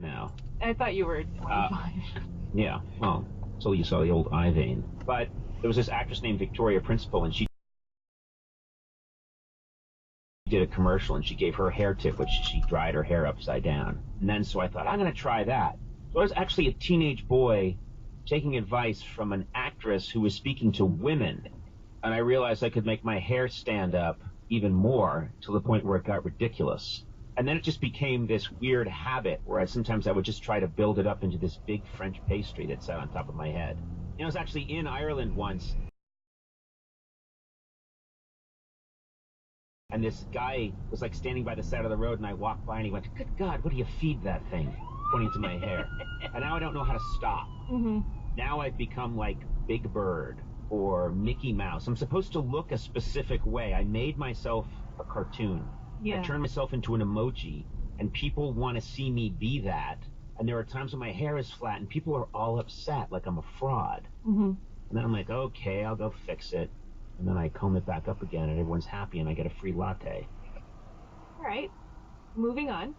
now. I thought you were 25. Yeah, well, so you saw the old eye vein. But there was this actress named Victoria Principal, and she did a commercial, and she gave her hair tip, which she dried her hair upside down. And then so I thought, I'm going to try that. So I was actually a teenage boy taking advice from an actress who was speaking to women, and I realized I could make my hair stand up even more to the point where it got ridiculous. And then it just became this weird habit where sometimes I would just try to build it up into this big French pastry that sat on top of my head. You know, I was actually in Ireland once, and this guy was like standing by the side of the road, and I walked by and he went, "Good God, what do you feed that thing?" pointing to my hair. And now I don't know how to stop. Now I've become like Big Bird or Mickey Mouse. I'm supposed to look a specific way. I made myself a cartoon. I turned myself into an emoji, and people want to see me be that. And there are times when my hair is flat, and people are all upset, like I'm a fraud. And then I'm like, okay, I'll go fix it. And then I comb it back up again, and everyone's happy, and I get a free latte. All right, moving on.